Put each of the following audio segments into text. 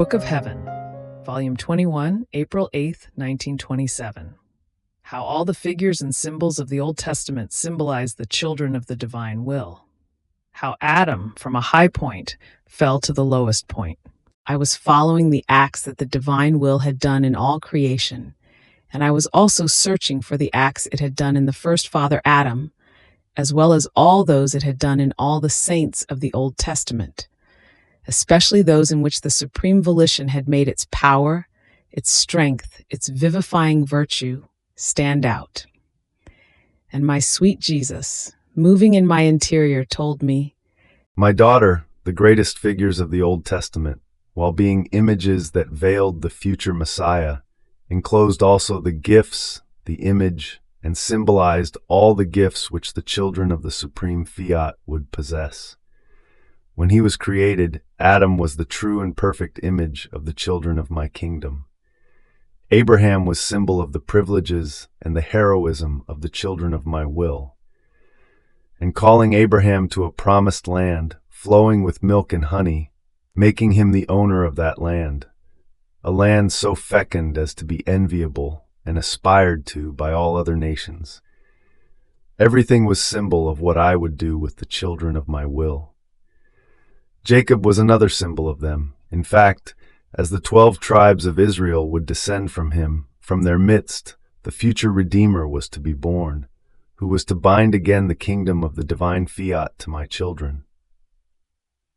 Book of Heaven, Volume 21, April 8th, 1927. How all the figures and symbols of the Old Testament symbolize the children of the divine will. How Adam, from a high point, fell to the lowest point. I was following the acts that the divine will had done in all creation, and I was also searching for the acts it had done in the first father Adam, as well as all those it had done in all the saints of the Old Testament, especially those in which the supreme volition had made its power, its strength, its vivifying virtue stand out. And my sweet Jesus, moving in my interior, told me, "My daughter, the greatest figures of the Old Testament, while being images that veiled the future Messiah, enclosed also the gifts, the image, and symbolized all the gifts which the children of the supreme fiat would possess. When he was created, Adam was the true and perfect image of the children of my kingdom. Abraham was symbol of the privileges and the heroism of the children of my will. And calling Abraham to a promised land, flowing with milk and honey, making him the owner of that land, a land so fecund as to be enviable and aspired to by all other nations. Everything was symbol of what I would do with the children of my will. Jacob was another symbol of them. In fact, as the 12 tribes of Israel would descend from him, from their midst, the future Redeemer was to be born, who was to bind again the kingdom of the divine fiat to my children.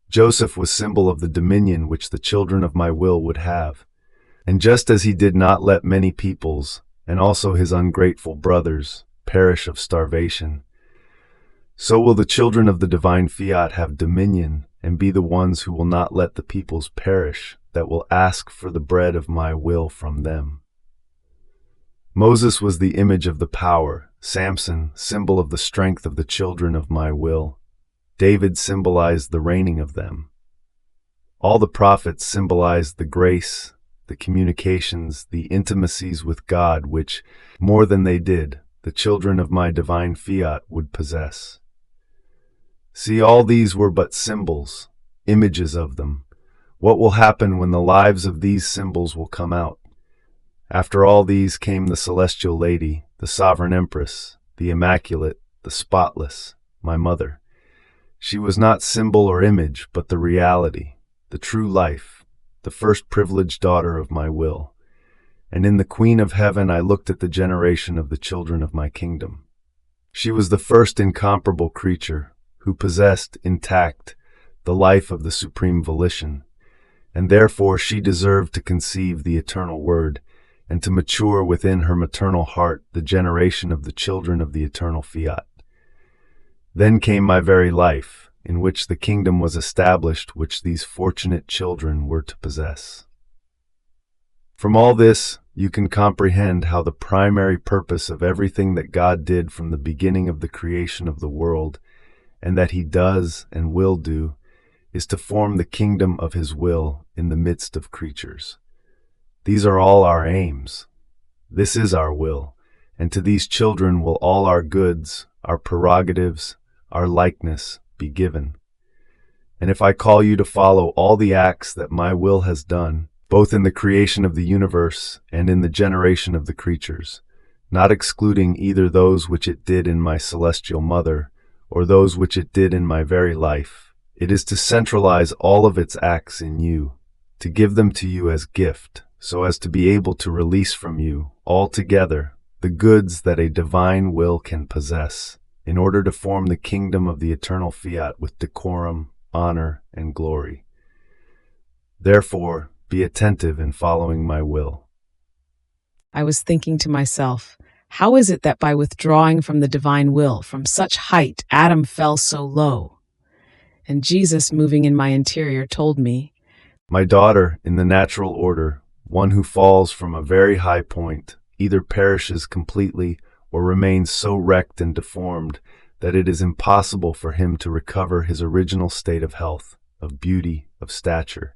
Joseph was symbol of the dominion which the children of my will would have. And just as he did not let many peoples, and also his ungrateful brothers, perish of starvation, so will the children of the divine fiat have dominion and be the ones who will not let the peoples perish, that will ask for the bread of my will from them. Moses was the image of the power, Samson, symbol of the strength of the children of my will. David symbolized the reigning of them. All the prophets symbolized the grace, the communications, the intimacies with God which, more than they did, the children of my divine fiat would possess. See, all these were but symbols, images of them. What will happen when the lives of these symbols will come out? After all these came the celestial lady, the sovereign empress, the immaculate, the spotless, my mother. She was not symbol or image, but the reality, the true life, the first privileged daughter of my will. And in the Queen of Heaven I looked at the generation of the children of my kingdom. She was the first incomparable creature, who possessed, intact, the life of the supreme volition, and therefore she deserved to conceive the eternal word, and to mature within her maternal heart the generation of the children of the eternal fiat. Then came my very life, in which the kingdom was established which these fortunate children were to possess. From all this, you can comprehend how the primary purpose of everything that God did from the beginning of the creation of the world, and that he does and will do, is to form the kingdom of his will in the midst of creatures. These are all our aims. This is our will, and to these children will all our goods, our prerogatives, our likeness be given. And if I call you to follow all the acts that my will has done, both in the creation of the universe and in the generation of the creatures, not excluding either those which it did in my celestial mother, or those which it did in my very life, it is to centralize all of its acts in you, to give them to you as gift, so as to be able to release from you, altogether, the goods that a divine will can possess, in order to form the kingdom of the eternal fiat with decorum, honor, and glory. Therefore, be attentive in following my will." I was thinking to myself, how is it that by withdrawing from the divine will, from such height, Adam fell so low? And Jesus, moving in my interior, told me, "My daughter, in the natural order, one who falls from a very high point either perishes completely or remains so wrecked and deformed that it is impossible for him to recover his original state of health, of beauty, of stature.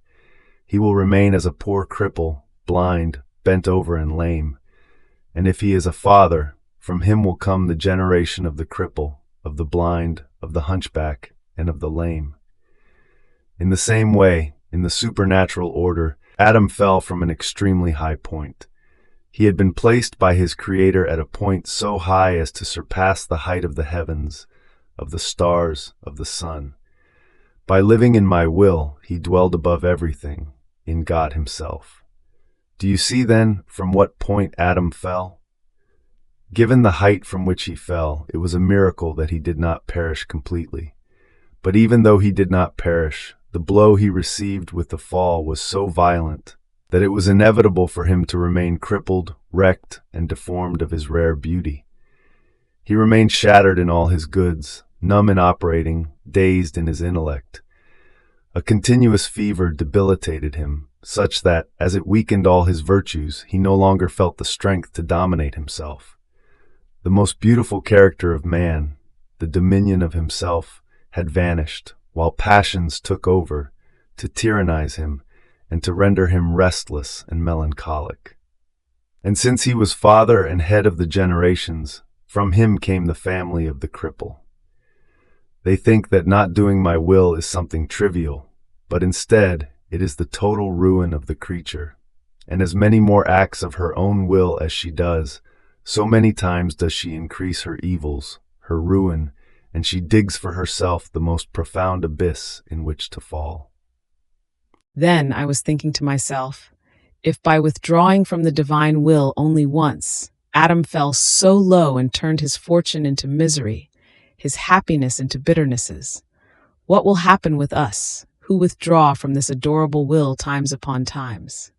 He will remain as a poor cripple, blind, bent over and lame. And if he is a father, from him will come the generation of the cripple, of the blind, of the hunchback, and of the lame. In the same way, in the supernatural order, Adam fell from an extremely high point. He had been placed by his Creator at a point so high as to surpass the height of the heavens, of the stars, of the sun. By living in my will, he dwelled above everything, in God himself. Do you see then from what point Adam fell? Given the height from which he fell, it was a miracle that he did not perish completely. But even though he did not perish, the blow he received with the fall was so violent that it was inevitable for him to remain crippled, wrecked, and deformed of his rare beauty. He remained shattered in all his goods, numb in operating, dazed in his intellect. A continuous fever debilitated him, such that, as it weakened all his virtues, he no longer felt the strength to dominate himself. The most beautiful character of man, the dominion of himself, had vanished, while passions took over, to tyrannize him, and to render him restless and melancholic. And since he was father and head of the generations, from him came the family of the cripple. They think that not doing my will is something trivial, but instead it is the total ruin of the creature. And as many more acts of her own will as she does, so many times does she increase her evils, her ruin, and she digs for herself the most profound abyss in which to fall. Then I was thinking to myself, if by withdrawing from the divine will only once, Adam fell so low and turned his fortune into misery, his happiness into bitternesses, what will happen with us, who withdraw from this adorable will times upon times?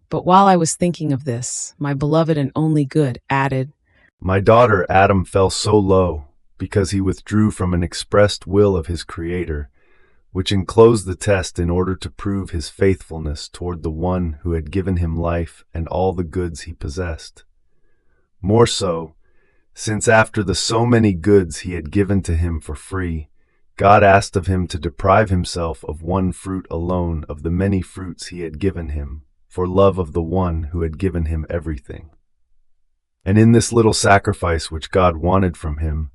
But while I was thinking of this, my beloved and only good added, My daughter, Adam fell so low because he withdrew from an expressed will of his Creator, which enclosed the test in order to prove his faithfulness toward the one who had given him life and all the goods he possessed. More so, since after the so many goods he had given to him for free, God asked of him to deprive himself of one fruit alone of the many fruits he had given him, for love of the one who had given him everything. And in this little sacrifice which God wanted from him,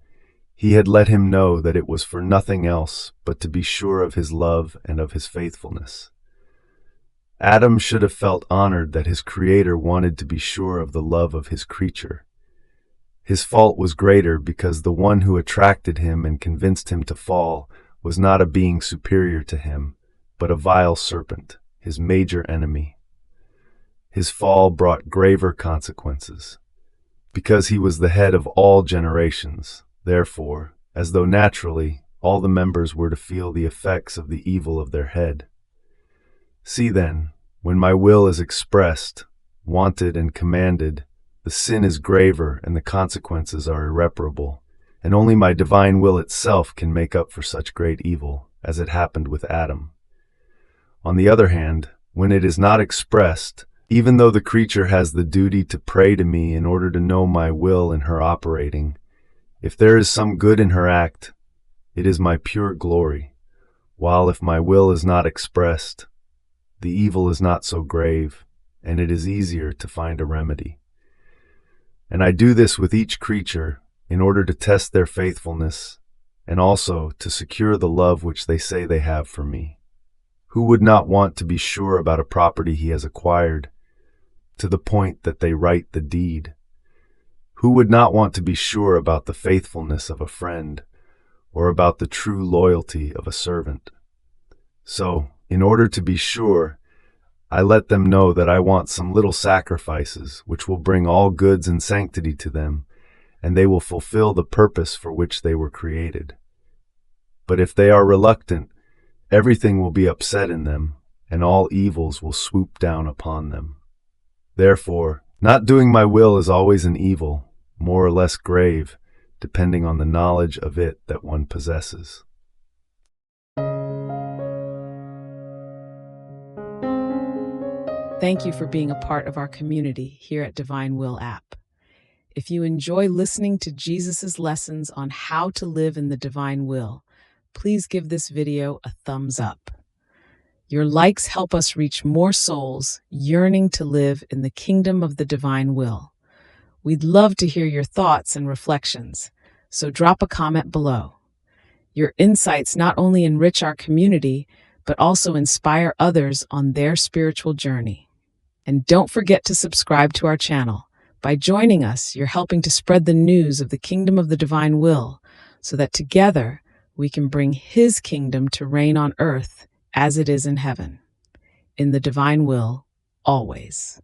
he had let him know that it was for nothing else but to be sure of his love and of his faithfulness. Adam should have felt honored that his Creator wanted to be sure of the love of his creature. His fault was greater because the one who attracted him and convinced him to fall was not a being superior to him, but a vile serpent, his major enemy. His fall brought graver consequences. Because he was the head of all generations, therefore, as though naturally, all the members were to feel the effects of the evil of their head. See then, when my will is expressed, wanted and commanded, the sin is graver and the consequences are irreparable, and only my divine will itself can make up for such great evil, as it happened with Adam. On the other hand, when it is not expressed, even though the creature has the duty to pray to me in order to know my will in her operating, if there is some good in her act, it is my pure glory, while if my will is not expressed, the evil is not so grave, and it is easier to find a remedy. And I do this with each creature in order to test their faithfulness, and also to secure the love which they say they have for me. Who would not want to be sure about a property he has acquired, to the point that they write the deed? Who would not want to be sure about the faithfulness of a friend, or about the true loyalty of a servant? So, in order to be sure, I let them know that I want some little sacrifices which will bring all goods and sanctity to them, and they will fulfill the purpose for which they were created. But if they are reluctant, everything will be upset in them, and all evils will swoop down upon them. Therefore, not doing my will is always an evil, more or less grave, depending on the knowledge of it that one possesses. Thank you for being a part of our community here at Divine Will app. If you enjoy listening to Jesus' lessons on how to live in the divine will, please give this video a thumbs up. Your likes help us reach more souls yearning to live in the kingdom of the divine will. We'd love to hear your thoughts and reflections, so drop a comment below. Your insights not only enrich our community, but also inspire others on their spiritual journey. And don't forget to subscribe to our channel. By joining us, you're helping to spread the news of the kingdom of the divine will, so that together we can bring His kingdom to reign on earth as it is in heaven. In the divine will, always.